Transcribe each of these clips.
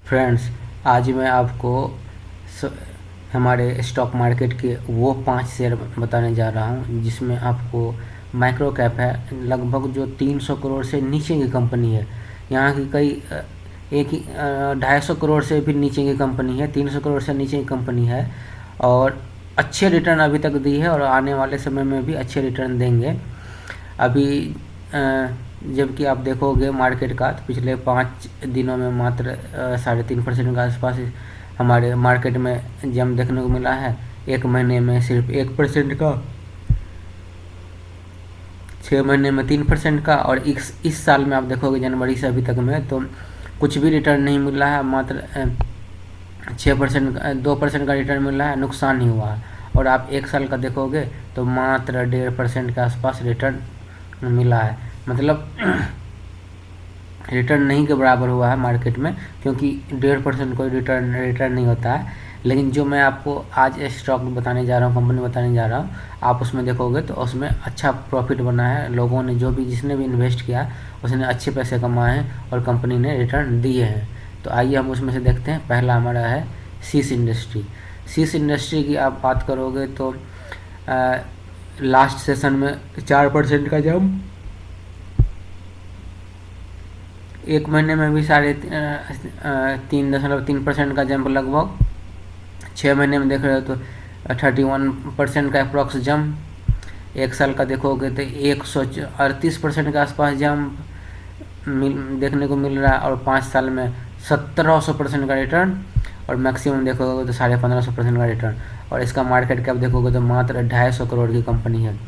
Friends, आज मैं आपको स- हमारे स्टॉक मार्केट के वो 5 शेयर बताने जा रहा हूँ जिसमें आपको माइक्रो कैप है, लगभग जो 300 करोड़ से नीचे की कंपनी है। यहाँ की कई एक ही 250 करोड़ से भी नीचे की कंपनी है, 300 करोड़ से नीचे की कंपनी है और अच्छे रिटर्न अभी तक दी है और आने वाले समय में भी अच्छे रिटर्न देंगे। अभी जबकि आप देखोगे मार्केट का तो पिछले 5 दिनों में मात्र 3.5% के आसपास हमारे मार्केट में जम देखने को मिला है। एक महीने में सिर्फ 1% का, 6 महीने में 3% का, और इस साल में आप देखोगे जनवरी से अभी तक में तो कुछ भी रिटर्न नहीं मिल रहा है, मात्र 6% 2% का रिटर्न मिल रहा है, नुकसान ही हुआ है। और आप एक साल का देखोगे तो मात्र 1.5% के आसपास रिटर्न मिला है, मतलब रिटर्न नहीं के बराबर हुआ है मार्केट में, क्योंकि 1.5% कोई रिटर्न नहीं होता है। लेकिन जो मैं आपको आज स्टॉक बताने जा रहा हूँ, कंपनी बताने जा रहा हूँ, आप उसमें देखोगे तो उसमें अच्छा प्रॉफिट बना है। लोगों ने जिसने भी इन्वेस्ट किया उसने अच्छे पैसे कमाए हैं और कंपनी ने रिटर्न दिए हैं। तो आइए हम उसमें से देखते हैं। पहला हमारा है सीस इंडस्ट्री। सीस इंडस्ट्री की आप बात करोगे तो लास्ट सेशन में 4% का जंप, एक महीने में भी 3.3% का जंप, लगभग 6 महीने में देख रहे हो तो 31% का अप्रॉक्स जंप, एक साल का देखोगे तो 138% के आसपास जंप देखने को मिल रहा है, और 5 साल में 1700% का रिटर्न, और मैक्सिमम देखोगे तो 1550% का रिटर्न। और इसका मार्केट कैप देखोगे तो मात्र 250 करोड़ की कंपनी है।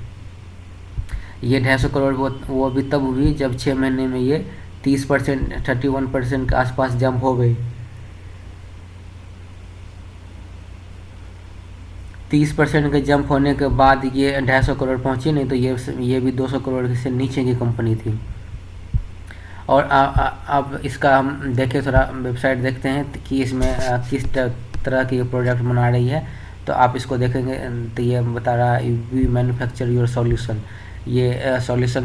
ये 250 करोड़ वो भी तब हुई जब 6 महीने में ये 30%, 31% के आसपास जंप हो गई। 30% के जंप होने के बाद ये 250 करोड़ पहुंची, नहीं तो ये भी 200 करोड़ से नीचे की कंपनी थी। और अब इसका हम देखें, थोड़ा वेबसाइट देखते हैं कि इसमें किस तरह की प्रोडक्ट बना रही है। तो आप इसको देखेंगे तो ये बता रहा है वी मैन्युफैक्चर योर सॉल्यूशन। ये सॉल्यूशन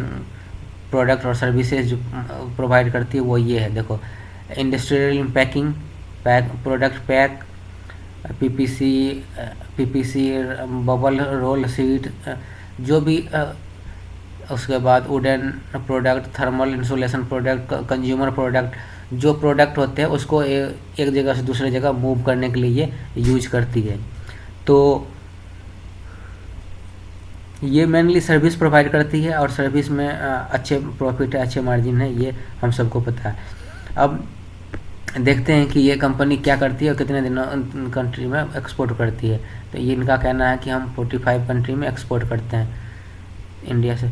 प्रोडक्ट और सर्विसेज जो प्रोवाइड करती है वो ये है। देखो, industrial packing, product pack, PPC, bubble roll sheet, जो भी उसके बाद wooden product, thermal insulation product, consumer product, जो प्रोडक्ट होते हैं उसको एक जगह से दूसरे जगह मूव करने के लिए यूज करती है। तो ये मेनली सर्विस प्रोवाइड करती है और सर्विस में अच्छे प्रॉफिट है, अच्छे मार्जिन है, ये हम सबको पता है। अब देखते हैं कि ये कंपनी क्या करती है और कितने दिनों कंट्री में एक्सपोर्ट करती है। तो ये इनका कहना है कि हम 45 कंट्री में एक्सपोर्ट करते हैं इंडिया से।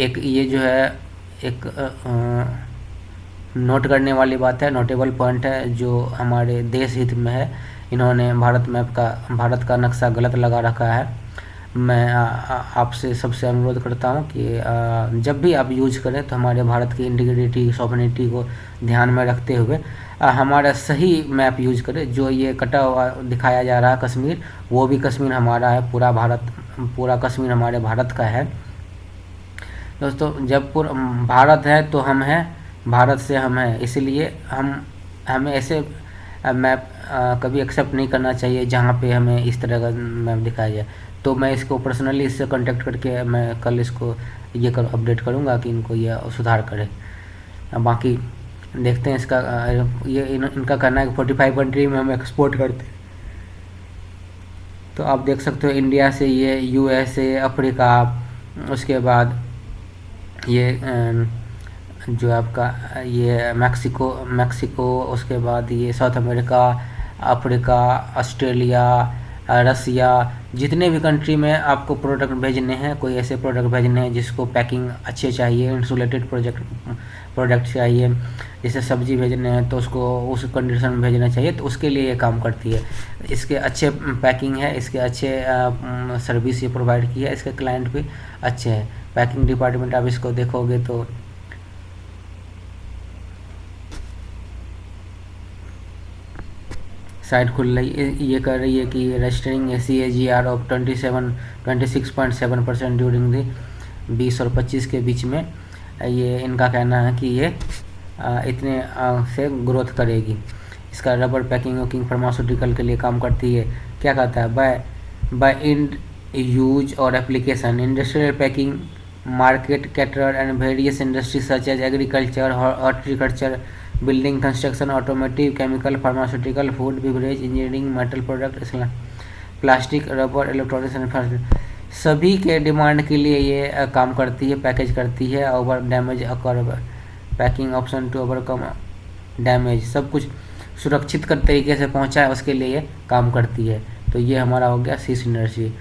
एक ये जो है एक नोट करने वाली बात है, नोटेबल पॉइंट है जो हमारे देश हित में है। इन्होंने भारत का नक्शा गलत लगा रखा है। मैं आपसे सबसे अनुरोध करता हूं कि जब भी आप यूज करें तो हमारे भारत की इंटीग्रिटी, सॉवरेनिटी को ध्यान में रखते हुए हमारा सही मैप यूज करें। जो ये कटा हुआ दिखाया जा रहा है कश्मीर, वो भी कश्मीर हमारा है, पूरा कश्मीर हमारे भारत का है। दोस्तों, जब भारत है तो हम हैं, भारत से हम हैं, इसलिए हमें ऐसे मैप कभी एक्सेप्ट नहीं करना चाहिए जहाँ पे हमें इस तरह का मैप दिखाया जाए। तो मैं इसको पर्सनली इससे कांटेक्ट करके मैं कल इसको अपडेट करूँगा कि इनको ये सुधार करें। बाकी देखते हैं इसका इनका कहना है कि 45 कंट्री में हम एक्सपोर्ट करते हैं। तो आप देख सकते हो इंडिया से ये यूएसए, अफ्रीका, उसके बाद ये जो आपका ये मैक्सिको, उसके बाद ये साउथ अमेरिका, अफ्रीका, ऑस्ट्रेलिया, रसिया, जितने भी कंट्री में आपको प्रोडक्ट भेजने हैं, कोई ऐसे प्रोडक्ट भेजने हैं जिसको पैकिंग अच्छे चाहिए, इंसुलेटेड प्रोडक्ट चाहिए, जैसे सब्जी भेजने हैं तो उसको उस कंडीशन में भेजना चाहिए, तो उसके लिए ये काम करती है। इसके अच्छे पैकिंग है, इसके अच्छे सर्विस ये प्रोवाइड की है, इसके क्लाइंट भी अच्छे हैं। पैकिंग डिपार्टमेंट आप इसको देखोगे तो साइट खुल रही है, ये कर रही है कि registering CAGR of 26.7% during the 20 और 25 के बीच में। ये इनका कहना है कि ये इतने से ग्रोथ करेगी। इसका रबर पैकिंग वकिंग फार्मास्यूटिकल के लिए काम करती है। क्या कहता है, बाय इंड यूज और application industrial packing market cater and various industries such as agriculture, horticulture, building construction, automotive, chemical, pharmaceutical, food, beverage, engineering, metal product, plastic, rubber, electronics and सभी के डिमांड के लिए ये काम करती है, पैकेज करती है। Over damage occur packing option to overcome damage, सब कुछ सुरक्षित कर तरीके से पहुंचाए उसके लिए ये काम करती है। तो ये हमारा हो गया सी सिनर्जी।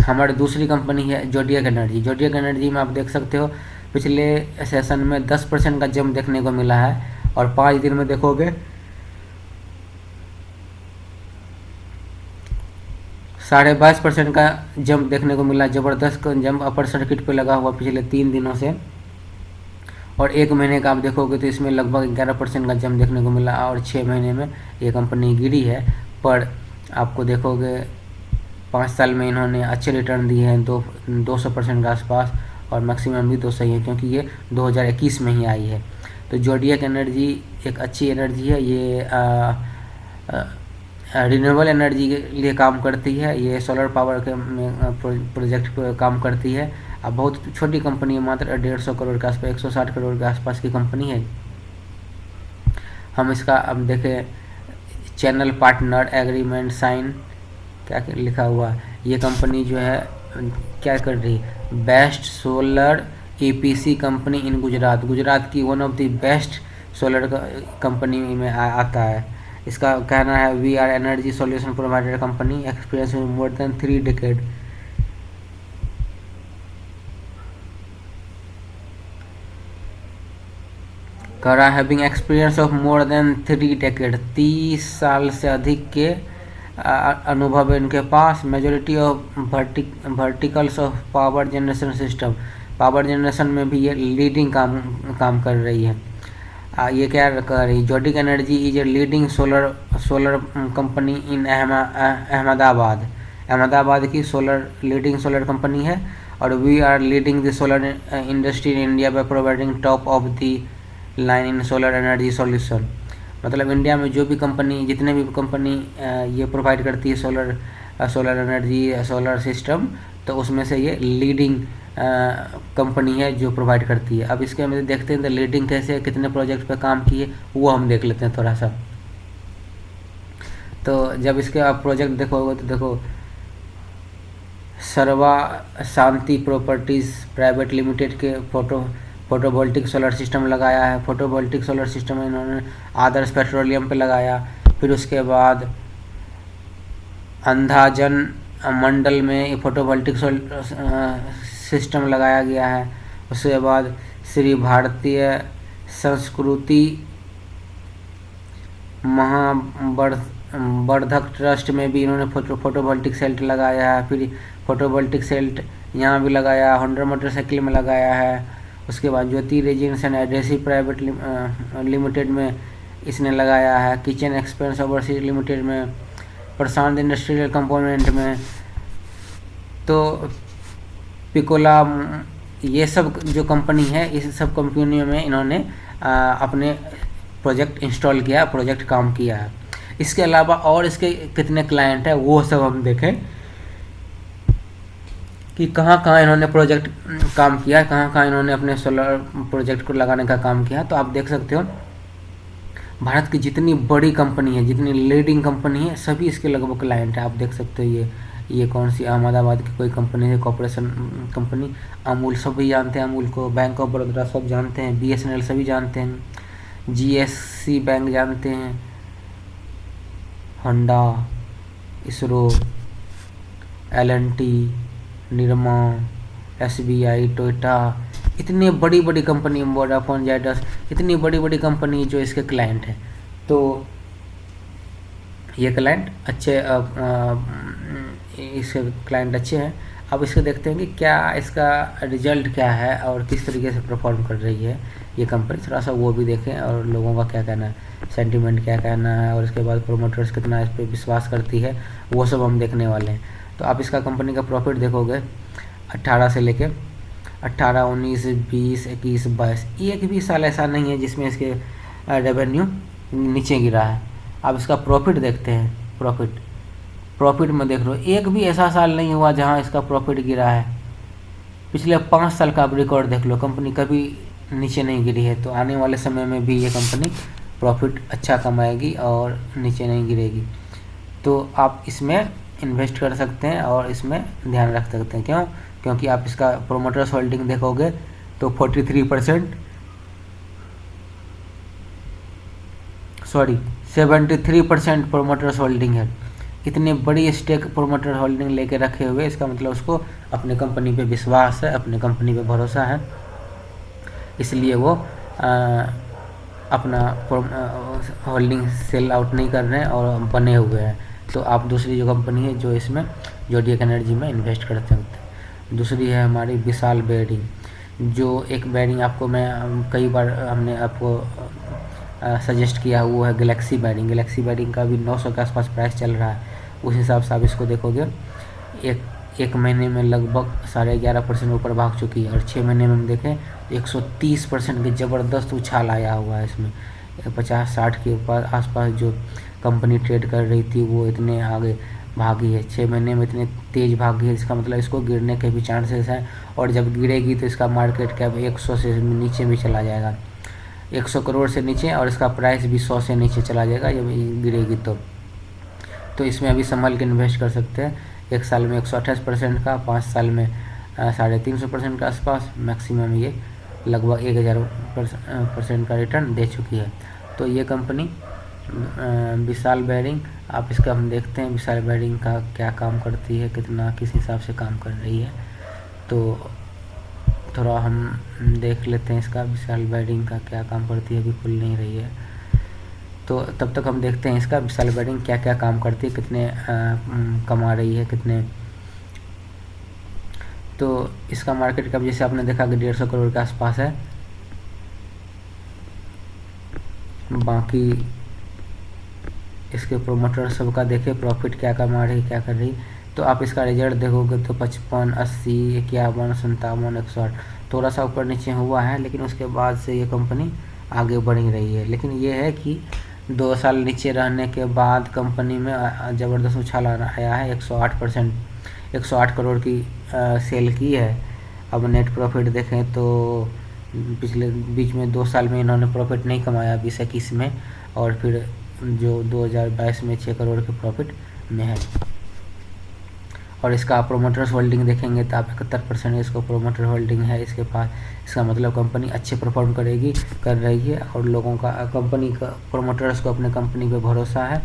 हमारी दूसरी कंपनी है जोडियक एनर्जी। जोडियक एनर्जी में आप देख सकते हो पिछले सेशन में 10% का जंप देखने को मिला है और 5 दिन में देखोगे 22.5% का जंप देखने को मिला। ज़बरदस्त जंप अपर सर्किट पे लगा हुआ पिछले 3 दिनों से, और 1 महीने का आप देखोगे तो इसमें लगभग 11% का जंप देखने को मिला और 6 महीने में ये कंपनी गिरी है। पर आपको देखोगे 5 साल में इन्होंने अच्छे रिटर्न दिए हैं 200% के आसपास, और मैक्सिमम भी 200 ही है क्योंकि ये 2021 में ही आई है। तो जोडियक एनर्जी एक अच्छी एनर्जी है। ये रिन्यूएबल एनर्जी के लिए काम करती है। ये सोलर पावर के प्रोजेक्ट पर काम करती है। अब बहुत छोटी कंपनी है, मात्र 150 करोड़ के आसपास, 160 करोड़ के आसपास की कंपनी है। हम इसका अब देखें, चैनल पार्टनर एग्रीमेंट साइन, क्या लिखा हुआ। ये कंपनी जो है क्या कर रही है, best solar EPC company in Gujarat, Gujarat की one of the best solar company में आता है। इसका कहना है we are energy solution provider company experience में मोर देन 3 डेकेड। कह रहा है having experience of more than 3 decade, 30 साल से अधिक के अनुभव है इनके पास। Majority of verticals of power generation system, power generation में भी ये लीडिंग काम कर रही है। ये क्या कर रही है, Zodiac energy is a leading solar company in Ahmedabad. Ahmedabad की लीडिंग सोलर कंपनी है। और we are leading the solar industry in India by providing top of the line in solar energy solution. मतलब इंडिया में जो भी कंपनी, जितने भी company ये प्रोवाइड करती है सोलर एनर्जी, सोलर सिस्टम, तो उसमें से ये लीडिंग कंपनी है जो प्रोवाइड करती है। अब इसके अंदर देखते हैं तो लीडिंग कैसे, कितने प्रोजेक्ट पे काम किए, वो हम देख लेते हैं थोड़ा सा। तो जब इसके आप प्रोजेक्ट देखोगे तो देखो, सर्वा शांति प्रॉपर्टीज़ प्राइवेट लिमिटेड के फोटोवोल्टिक सोलर सिस्टम लगाया है। फोटोवोल्टिक सोलर सिस्टम इन्होंने आदर्श पेट्रोलियम पे लगाया। फिर उसके बाद अंधाजन मंडल में फोटोवोल्टिक सिस्टम लगाया गया है। उसके बाद श्री भारतीय संस्कृति महावर्धक ट्रस्ट में भी इन्होंने फोटोवोल्टिक सेल्ट लगाया है। फिर फोटोवोल्टिक सेल्ट यहाँ भी लगाया, होंडा मोटरसाइकिल में लगाया है। उसके बाद Jyoti resins and adhesive private limited में इसने लगाया है। किचन एक्सपेंस ओवरसीज लिमिटेड में, प्रशांत इंडस्ट्रियल कंपोनेंट में, तो पिकोला, ये सब जो कंपनी है, इस सब कंपनियों में इन्होंने अपने प्रोजेक्ट इंस्टॉल किया, प्रोजेक्ट काम किया है। इसके अलावा और इसके कितने क्लाइंट हैं वो सब हम देखें कि कहाँ कहाँ इन्होंने प्रोजेक्ट काम किया, कहाँ कहाँ इन्होंने अपने सोलर प्रोजेक्ट को लगाने का काम किया। तो आप देख सकते हो भारत की जितनी बड़ी कंपनी है, जितनी लीडिंग कंपनी है, सभी इसके लगभग क्लाइंट है। आप देख सकते हो ये कौन सी अहमदाबाद की कोई कंपनी है, कॉर्पोरेशन कंपनी। अमूल सभी जानते हैं, अमूल को। बैंक ऑफ बड़ौदा सब जानते हैं। BSNL सभी जानते हैं। GSC बैंक जानते हैं। Honda, ISRO, L&T, Nirma, SBI, Toyota, इतनी बड़ी बड़ी कंपनी, वोडाफोन, जायडस, इतनी बड़ी बड़ी कंपनी जो इसके क्लाइंट हैं। तो ये क्लाइंट अच्छे, इसके क्लाइंट अच्छे हैं। अब इसको देखते हैं कि क्या इसका रिजल्ट क्या है और किस तरीके से परफॉर्म कर रही है ये कंपनी, थोड़ा सा वो भी देखें और लोगों का क्या कहना है, सेंटीमेंट क्या कहना है, और इसके बाद प्रोमोटर्स कितना इस पर विश्वास करती है, वो सब हम देखने वाले हैं। तो आप इसका कंपनी का प्रॉफिट देखोगे 18 से लेके 18, 19, 20, 21, 22 एक भी साल ऐसा नहीं है जिसमें इसके रेवेन्यू नीचे गिरा है। अब इसका प्रॉफिट देखते हैं। प्रॉफिट में देख लो, एक भी ऐसा साल नहीं हुआ जहां इसका प्रॉफिट गिरा है। पिछले 5 साल का आप रिकॉर्ड देख लो, कंपनी कभी नीचे नहीं गिरी है। तो आने वाले समय में भी ये कंपनी प्रॉफिट अच्छा कमाएगी और नीचे नहीं गिरेगी। तो आप इसमें इन्वेस्ट कर सकते हैं और इसमें ध्यान रख सकते हैं। क्यों? क्योंकि आप इसका प्रोमोटर्स होल्डिंग देखोगे तो 73% प्रोमोटर्स होल्डिंग है। इतनी बड़ी स्टेक प्रोमोटर होल्डिंग लेके रखे हुए, इसका मतलब उसको अपने कंपनी पे विश्वास है, अपने कंपनी पे भरोसा है, इसलिए वो अपना होल्डिंग सेल आउट नहीं कर रहे हैं और बने हुए हैं। तो आप दूसरी जो कंपनी है जो इसमें जोडियक एनर्जी में इन्वेस्ट कर सकते हैं। दूसरी है हमारी विशाल बेयरिंग, जो एक बेयरिंग आपको मैं कई बार हमने आपको सजेस्ट किया, वो है गैलेक्सी बेयरिंग का भी 900 के आसपास प्राइस चल रहा है। उस हिसाब से आप इसको देखोगे एक महीने में लगभग 11.5% ऊपर भाग चुकी है और 6 महीने में हम देखें 130% की ज़बरदस्त उछाल आया हुआ है इसमें। 50-60 के आसपास जो कंपनी ट्रेड कर रही थी वो इतने आगे भागी है, 6 महीने में इतने तेज़ भागी है। इसका मतलब इसको गिरने के भी चांसेस हैं और जब गिरेगी तो इसका मार्केट कैप 100 से नीचे भी चला जाएगा, 100 करोड़ से नीचे, और इसका प्राइस भी 100 से नीचे चला जाएगा जब गिरेगी। तो इसमें अभी संभल के इन्वेस्ट कर सकते हैं। 1 साल में 128% का, 5 साल में 350% के आसपास, मैक्सिमम ये लगभग 1000% का रिटर्न दे चुकी है। तो ये कंपनी विशाल बेयरिंग, आप इसका हम देखते हैं विशाल बेयरिंग का क्या काम करती है, कितना किस हिसाब से काम कर रही है। तो थोड़ा हम देख लेते हैं इसका विशाल बेयरिंग का क्या काम करती है। अभी खुल नहीं रही है, तो तब तक हम देखते हैं इसका विशाल बेयरिंग क्या क्या काम करती है, कितने कमा रही है, कितने। तो इसका मार्केट कैप जैसे आपने देखा कि 150 करोड़ के आसपास है। बाकी इसके प्रोमोटर सबका देखे प्रॉफिट क्या कमा रही, क्या कर रही। तो आप इसका रिजल्ट देखोगे तो 55, 80, 51, 57, 108 थोड़ा सा ऊपर नीचे हुआ है, लेकिन उसके बाद से ये कंपनी आगे बढ़ ही रही है। लेकिन ये है कि 2 साल नीचे रहने के बाद कंपनी में ज़बरदस्त उछाल आया है। 108 करोड़ की सेल की है। अब नेट प्रॉफिट देखें तो पिछले बीच में 2 साल में इन्होंने प्रॉफिट नहीं कमाया 20-21 में, और फिर जो 2022 में 6 करोड़ के प्रॉफिट में है। और इसका प्रोमोटर्स होल्डिंग देखेंगे तो आप 71% इसको प्रोमोटर होल्डिंग है इसके पास। इसका मतलब कंपनी अच्छे परफॉर्म कर रही है और लोगों का कंपनी का प्रोमोटर्स को अपने कंपनी पे भरोसा है।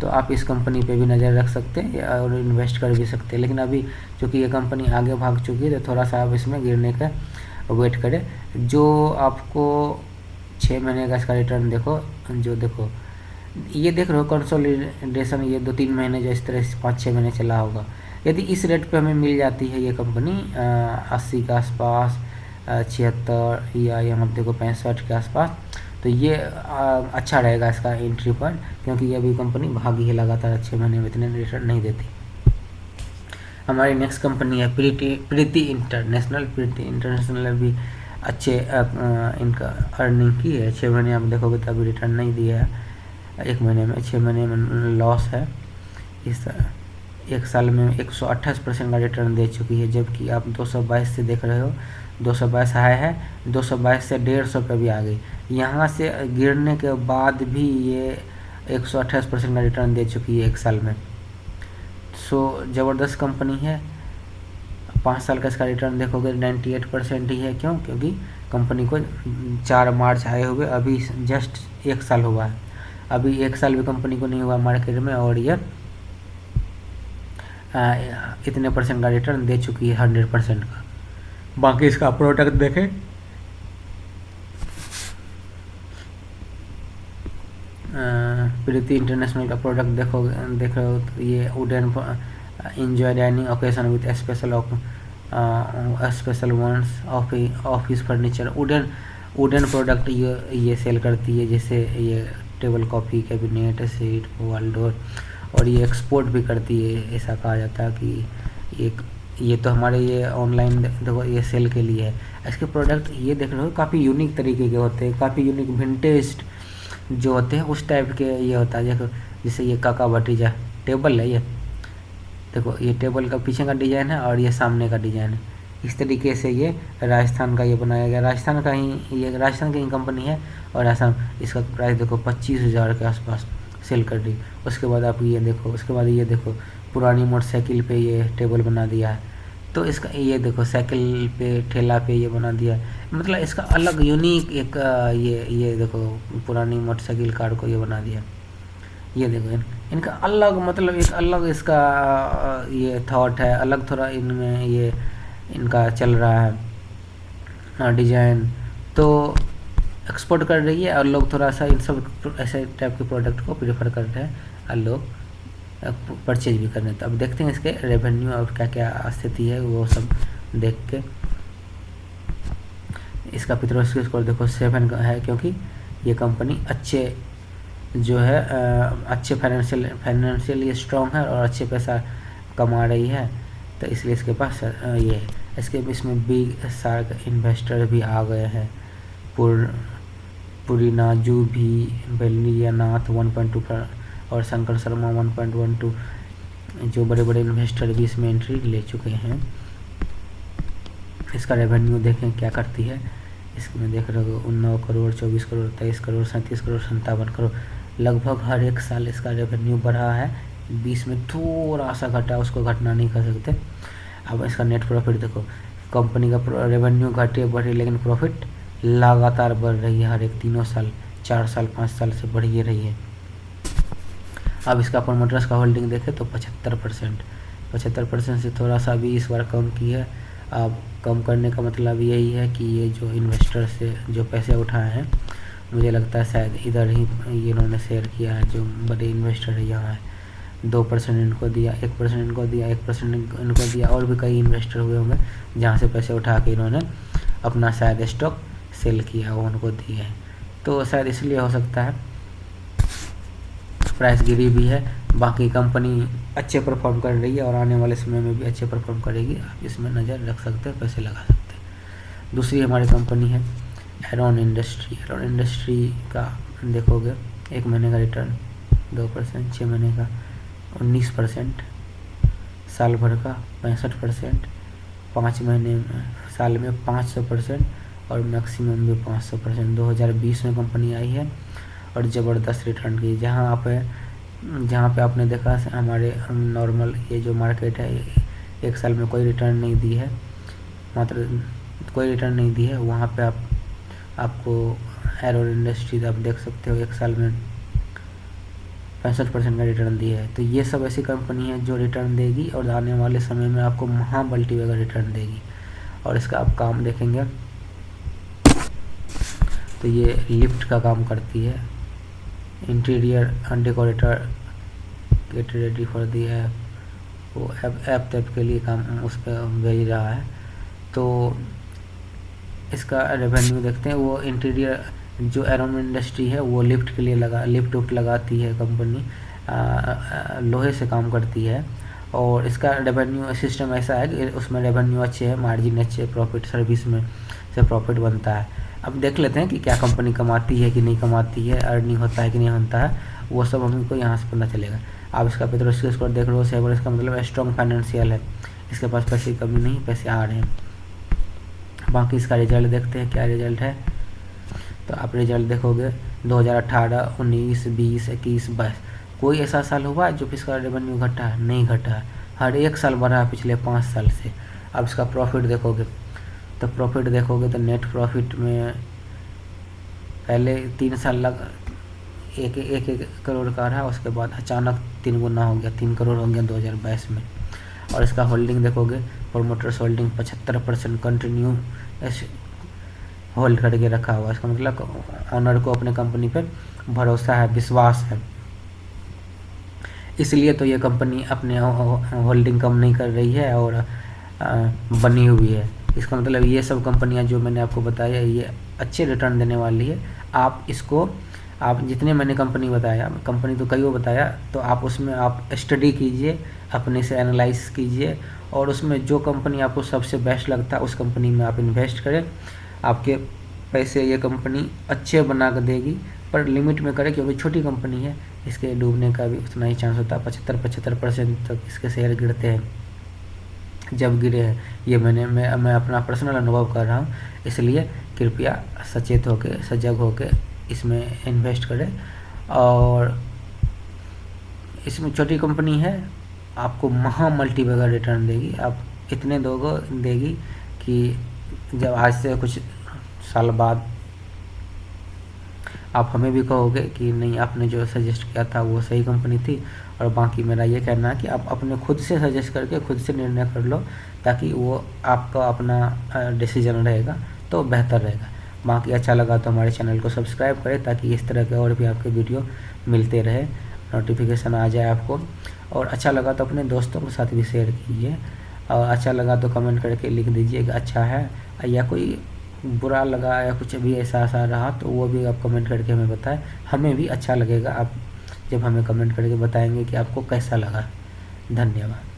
तो आप इस कंपनी पे भी नज़र रख सकते हैं और इन्वेस्ट कर भी सकते हैं। लेकिन अभी चूँकि ये कंपनी आगे भाग चुकी है तो थोड़ा सा आप इसमें गिरने का वेट करें। जो आपको 6 महीने का इसका रिटर्न देखो, ये देख रहे हो कंसोलिडेशन, ये 2-3 महीने जो इस तरह से 5-6 महीने चला होगा। यदि इस रेट पे हमें मिल जाती है ये कंपनी 80 के आसपास, 76 या यहाँ देखो 65 के आसपास, तो ये अच्छा रहेगा इसका एंट्री पॉइंट, क्योंकि ये अभी कंपनी भागी है लगातार, 6 महीने में इतने रिटर्न नहीं देती। हमारी नेक्स्ट कंपनी है प्रीति इंटरनेशनल भी अच्छे इनका अर्निंग की है। 6 महीने आप देखोगे तो अभी रिटर्न नहीं दिया है, 1 महीने में, 6 महीने में लॉस है। इस 1 साल में 128% का रिटर्न दे चुकी है, जबकि आप 222 से देख रहे हो, 222 हाई है, 222 से 150 पे भी आ गई। यहाँ से गिरने के बाद भी ये 128% का रिटर्न दे चुकी है 1 साल में। सो ज़बरदस्त कंपनी है। 5 साल का इसका रिटर्न देखोगे 98% ही है। क्यों? क्योंकि कंपनी को 4 मार्च आए हुए अभी जस्ट 1 साल हुआ है, अभी 1 साल भी कंपनी को नहीं हुआ मार्केट में, और ये इतने परसेंट का रिटर्न दे चुकी है, 100% का। बाकी इसका प्रोडक्ट देखें, प्रीति इंटरनेशनल का प्रोडक्ट देख रहे हो तो ये wooden enjoy dining occasion with special ones office furniture, wooden product ये सेल करती है, जैसे ये table coffee, cabinet, seat, wall door, और ये एक्सपोर्ट भी करती है। ऐसा कहा जाता है कि एक ये तो हमारे ये ऑनलाइन देखो ये सेल के लिए है। इसके प्रोडक्ट ये देख रहे हो काफ़ी यूनिक तरीके के होते हैं, काफ़ी यूनिक विंटेज जो होते हैं उस टाइप के ये होता है। देखो जैसे ये काका भतीजा टेबल है, ये देखो ये टेबल का पीछे का डिज़ाइन है और ये सामने का डिज़ाइन है। इस तरीके से ये राजस्थान का ये बनाया गया, राजस्थान का ही ये राजस्थान की ही कंपनी है। और राजस्थान इसका प्राइस देखो 25,000 के आसपास सेल कर दी। उसके बाद आप ये देखो, उसके बाद ये देखो पुरानी मोटरसाइकिल पे ये टेबल बना दिया है। तो इसका ये देखो साइकिल पे ठेला पे ये बना दिया है, मतलब इसका अलग यूनिक एक ये देखो पुरानी मोटरसाइकिल कार को ये बना दिया। ये देखो इनका अलग मतलब एक अलग इसका ये थॉट है, अलग थोड़ा इनमें ये इनका चल रहा है डिजाइन। तो एक्सपोर्ट कर रही है और लोग थोड़ा सा इन सब ऐसे टाइप के प्रोडक्ट को प्रेफर कर रहे हैं और लोग परचेज भी कर रहे हैं। तो अब देखते हैं इसके रेवेन्यू और क्या क्या स्थिति है वो सब देख के। इसका पित्रोस्की स्कोर देखो 7 का है, क्योंकि ये कंपनी अच्छे जो है अच्छे फाइनेंशियली स्ट्रॉन्ग है और अच्छे पैसा कमा रही है। तो इसलिए इसके पास ये है। इसके इसमें बिग शार्क इन्वेस्टर भी आ गए हैं, पुरीनाजू भी, बेलियानाथ 1.2 और शंकर शर्मा 1.12 जो बड़े बड़े इन्वेस्टर भी इसमें एंट्री ले चुके हैं। इसका रेवेन्यू देखें क्या करती है। इसमें देख रहे हो 9 करोड़, 24 करोड़, 23 करोड़, 37 करोड़, 57 करोड़, लगभग हर एक साल इसका रेवेन्यू बढ़ा है। 20 में थोड़ा सा घटा, उसको घटना नहीं कर सकते। अब इसका नेट प्रॉफिट देखो, कंपनी का रेवेन्यू घटे बढ़े लेकिन प्रॉफिट लगातार बढ़ रही है, हर एक 3 साल, 4 साल, 5 साल से बढ़ ही रही है। अब इसका प्रमोटर्स का होल्डिंग देखें तो 75% से थोड़ा सा भी इस बार कम की है। अब कम करने का मतलब यही है कि ये जो इन्वेस्टर से जो पैसे उठाए हैं, मुझे लगता है शायद इधर ही ये इन्होंने शेयर किया है। जो बड़े इन्वेस्टर है यहाँ है, 2% इनको दिया, 1% इनको दिया, 1% इनको दिया, और भी कई इन्वेस्टर हुए होंगे जहाँ से पैसे उठा के इन्होंने अपना शायद स्टॉक सेल किया, वो उनको दिए हैं। तो शायद इसलिए हो सकता है प्राइस गिरी भी है। बाकी कंपनी अच्छे परफॉर्म कर रही है और आने वाले समय में भी अच्छे परफॉर्म करेगी। आप इसमें नज़र रख सकते हैं, पैसे लगा सकते हैं। दूसरी हमारी कंपनी है एरॉन इंडस्ट्री। एरॉन इंडस्ट्री का देखोगे 1 महीने का रिटर्न 2%, 6 महीने का 19%, साल भर का 65%, 5 महीने साल में 500% और मैक्सिमम भी 500%। 2020 में कंपनी आई है और ज़बरदस्त रिटर्न की। जहाँ पे आपने देखा हमारे नॉर्मल ये जो मार्केट है, 1 साल में कोई रिटर्न नहीं दी है, मात्र कोई रिटर्न नहीं दी है, वहाँ पे आपको एरॉन इंडस्ट्रीज आप देख सकते हो 1 साल में 65% का रिटर्न दिया है। तो ये सब ऐसी कंपनी है जो रिटर्न देगी और आने वाले समय में आपको मल्टीपल का रिटर्न देगी। और इसका आप काम देखेंगे तो ये लिफ्ट का काम करती है, interior decorator, get ready for the app, वो ऐप के लिए काम उस पर भेज रहा है। तो इसका रेवेन्यू देखते हैं। वो इंटीरियर जो एरोन इंडस्ट्री है वो लिफ्ट के लिए लिफ्ट लगाती है कंपनी, लोहे से काम करती है। और इसका रेवेन्यू सिस्टम ऐसा है कि उसमें रेवेन्यू अच्छे है, मार्जिन अच्छे, प्रॉफिट सर्विस में से प्रॉफिट बनता है। अब देख लेते हैं कि क्या कंपनी कमाती है कि नहीं कमाती है, अर्निंग होता है कि नहीं होता है, वो सब हमको यहाँ से पता चलेगा। आप इसका पेट्रोल स्कोर देख रहे हो 7, इसका मतलब स्ट्रॉन्ग फाइनेंशियल है, इसके पास पैसे की कमी नहीं, पैसे आ रहे हैं। बाकी इसका रिजल्ट देखते हैं क्या रिजल्ट है। तो आप रिजल्ट देखोगे 2018, 19, 20, 21, 22 कोई ऐसा साल हुआ है जो इसका रेवेन्यू घटा है? नहीं घटा है, हर एक साल बढ़ा है पिछले 5 साल से। अब इसका प्रॉफिट देखोगे तो नेट प्रॉफिट में पहले 3 साल लग एक करोड़ का रहा, उसके बाद अचानक 3 गुना हो गया, 3 करोड़ हो गया 2022 में। और इसका होल्डिंग देखोगे, प्रोमोटर्स होल्डिंग 75% कंटिन्यू होल्ड करके रखा हुआ। इसका मतलब ऑनर को अपने कंपनी पर भरोसा है, विश्वास है, इसलिए तो ये कंपनी अपने होल्डिंग कम नहीं कर रही है और बनी हुई है। इसका मतलब ये सब कंपनियां जो मैंने आपको बताया ये अच्छे रिटर्न देने वाली है। आप इसको आप जितने मैंने कंपनी बताया, कंपनी तो कई वो बताया, तो आप उसमें आप स्टडी कीजिए, अपने से एनालाइज कीजिए, और उसमें जो कंपनी आपको सबसे बेस्ट लगता है उस कंपनी में आप इन्वेस्ट करें। आपके पैसे ये कंपनी अच्छे बना कर देगी, पर लिमिट में करें, क्योंकि छोटी कंपनी है, इसके डूबने का भी उतना ही चांस होता है। 75% तक इसके शेयर गिरते हैं, जब गिरे हैं। ये मैं अपना पर्सनल अनुभव कर रहा हूँ, इसलिए कृपया सचेत होकर, सजग होकर इसमें इन्वेस्ट करें। और इसमें छोटी कंपनी है, आपको महा मल्टीबैगर रिटर्न देगी। आप इतने देगी कि जब आज से कुछ साल बाद आप हमें भी कहोगे कि नहीं, आपने जो सजेस्ट किया था वो सही कंपनी थी। और बाकी मेरा ये कहना है कि आप अपने खुद से सजेस्ट करके खुद से निर्णय कर लो, ताकि वो आपका अपना डिसीजन रहेगा तो बेहतर रहेगा। बाकी अच्छा लगा तो हमारे चैनल को सब्सक्राइब करें, ताकि इस तरह के और भी आपके वीडियो मिलते रहे, नोटिफिकेशन आ जाए आपको। और अच्छा लगा तो अपने दोस्तों के साथ भी शेयर कीजिए, और अच्छा लगा तो कमेंट करके लिख दीजिए कि अच्छा है, या कोई बुरा लगा या कुछ भी ऐसा रहा तो वो भी आप कमेंट करके हमें बताएं। हमें भी अच्छा लगेगा आप जब हमें कमेंट करके बताएंगे कि आपको कैसा लगा। धन्यवाद।